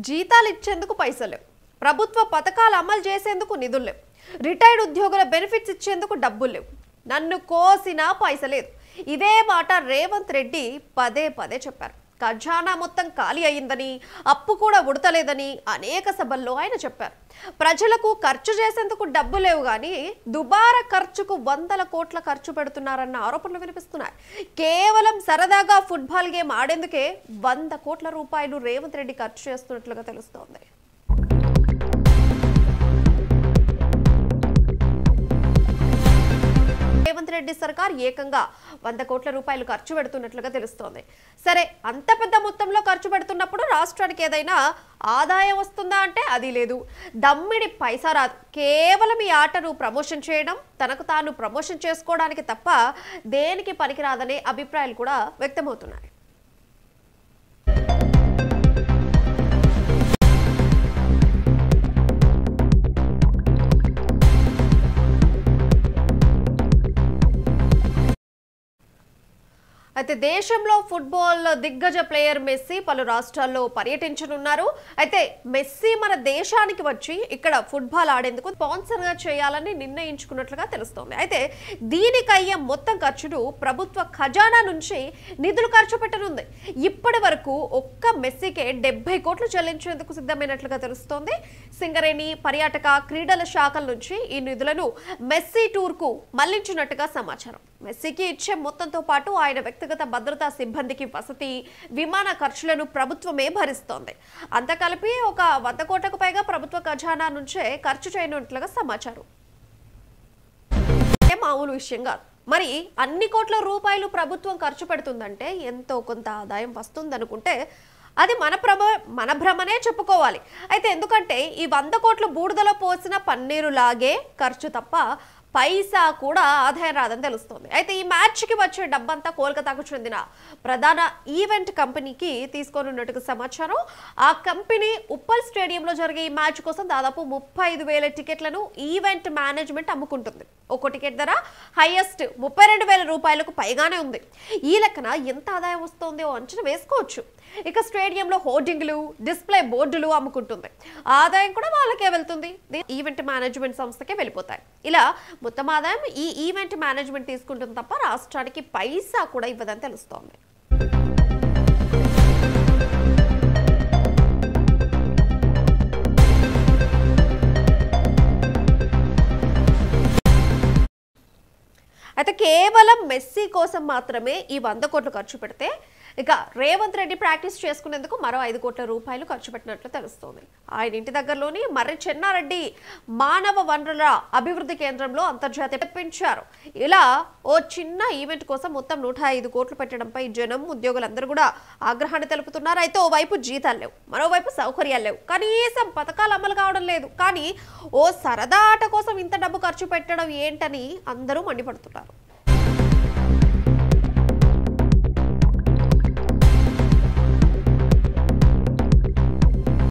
జీతాలు ఇచ్చేందుకు పైసలు లేవు, ప్రభుత్వ పథకాలు అమలు చేసేందుకు నిధులు లేవు, రిటైర్డ్ ఉద్యోగుల బెనిఫిట్స్ ఇచ్చేందుకు డబ్బులు లేవు, నన్ను కోసినా పైసలు లేదు. ఇదే మాట రేవంత్ రెడ్డి పదే పదే చెప్పారు. ఖజానా మొత్తం ఖాళీ అయ్యిందని, అప్పు కూడా ఉడతలేదని అనేక సభల్లో ఆయన చెప్పారు. ప్రజలకు ఖర్చు చేసేందుకు డబ్బు లేవు కానీ దుబారా ఖర్చుకు 100 కోట్ల ఖర్చు పెడుతున్నారన్న ఆరోపణలు వినిపిస్తున్నాయి. కేవలం సరదాగా ఫుట్బాల్ గేమ్ ఆడేందుకే 100 కోట్ల రూపాయలు రేవంత్ రెడ్డి ఖర్చు చేస్తున్నట్లుగా తెలుస్తోంది. రేవంత్ రెడ్డి సర్కార్ ఏకంగా 100 కోట్ల రూపాయలు ఖర్చు పెడుతున్నట్లుగా తెలుస్తోంది. సరే, అంత పెద్ద మొత్తంలో ఖర్చు పెడుతున్నప్పుడు రాష్ట్రానికి ఏదైనా ఆదాయం వస్తుందా అంటే అది లేదు. దమ్మిడి పైసా రాదు. కేవలం ఈ ఆటను ప్రమోషన్ చేయడం, తనకు తాను ప్రమోషన్ చేసుకోవడానికి తప్ప దేనికి పనికిరాదనే అభిప్రాయాలు కూడా వ్యక్తమవుతున్నాయి. అయితే దేశంలో ఫుట్బాల్ దిగ్గజ ప్లేయర్ మెస్సీ పలు రాష్ట్రాల్లో పర్యటించనున్నారు. అయితే మెస్సీ మన దేశానికి వచ్చి ఇక్కడ ఫుట్బాల్ ఆడేందుకు స్పాన్సర్ గా చేయాలని నిర్ణయించుకున్నట్లుగా తెలుస్తోంది. అయితే దీనికయ్యే మొత్తం ఖర్చును ప్రభుత్వ ఖజానా నుంచి నిధులు ఖర్చు పెట్టనుంది. ఇప్పటి వరకు ఒక్క మెస్సీకే 70 కోట్లు చెల్లించేందుకు సిద్ధమైనట్లుగా తెలుస్తోంది. సింగరేణి, పర్యాటక, క్రీడల శాఖల నుంచి ఈ నిధులను మెస్సీ టూర్ కు మళ్లించినట్టుగా సమాచారం. మెస్సీకి ఇచ్చే మొత్తంతో పాటు ఆయన వ్యక్తిగత భద్రతా సిబ్బందికి వసతి, విమాన ఖర్చులను ప్రభుత్వమే భరిస్తోంది. అంతా కలిపి ఒక 100 కోట్లకు పైగా ప్రభుత్వ ఖజానా నుంచే ఖర్చు చేయనున్నట్లుగా సమాచారం. మామూలు విషయం కాదు. మరి అన్ని కోట్ల రూపాయలు ప్రభుత్వం ఖర్చు పెడుతుందంటే ఎంతో కొంత ఆదాయం వస్తుందనుకుంటే అది మన భ్రమనే చెప్పుకోవాలి. అయితే ఎందుకంటే ఈ 100 కోట్ల బూడిదలో పోసిన పన్నీరు లాగే ఖర్చు తప్ప పైసా కూడా ఆదాయం రాదని తెలుస్తోంది. అయితే ఈ మ్యాచ్కి వచ్చే డబ్బంతా కోల్కతాకు చెందిన ప్రధాన ఈవెంట్ కంపెనీకి తీసుకోనున్నట్టుగా సమాచారం. ఆ కంపెనీ ఉప్పల్ స్టేడియంలో జరిగే ఈ మ్యాచ్ కోసం దాదాపు 35,000 టికెట్లను ఈవెంట్ మేనేజ్మెంట్ అమ్ముకుంటుంది. ఒక్కో టికెట్ ధర హైయెస్ట్ 32,000 రూపాయలకు పైగానే ఉంది. ఈ లెక్కన ఎంత ఆదాయం వస్తుందో అంచనా వేసుకోవచ్చు. ఇక స్టేడియంలో హోర్డింగ్లు, డిస్ప్లే బోర్డులు అమ్ముకుంటుంది. ఆదాయం కూడా వాళ్ళకే వెళ్తుంది. ఈవెంట్ మేనేజ్మెంట్ సంస్థకే వెళ్ళిపోతాయి. ఇలా మొత్తం ఆదాయం ఈ ఈవెంట్ మేనేజ్మెంట్ తీసుకుంటుంది తప్ప రాష్ట్రానికి పైసా కూడా ఇవ్వదని తెలుస్తోంది. అయితే కేవలం మెస్సీ కోసం మాత్రమే ఈ 100 కోట్లు ఖర్చు పెడితే ఇక రేవంత్ రెడ్డి ప్రాక్టీస్ చేసుకునేందుకు మరో 5 కోట్ల రూపాయలు ఖర్చు పెట్టినట్లు తెలుస్తోంది. ఆయన ఇంటి దగ్గరలోని మర్రి చెన్నారెడ్డి మానవ వనరుల అభివృద్ధి కేంద్రంలో అంతర్జాతీయ తెప్పించారు. ఇలా ఓ చిన్న ఈవెంట్ కోసం మొత్తం 105 కోట్లు పెట్టడంపై జనం, ఉద్యోగులందరూ కూడా ఆగ్రహాన్ని తెలుపుతున్నారు. అయితే ఓవైపు జీతాలు లేవు, మరోవైపు సౌకర్యాలు లేవు, కనీసం పథకాలు అమలు కావడం లేదు. కానీ ఓ సరదా ఆట కోసం ఇంత డబ్బు ఖర్చు పెట్టడం ఏంటని అందరూ మండిపడుతున్నారు.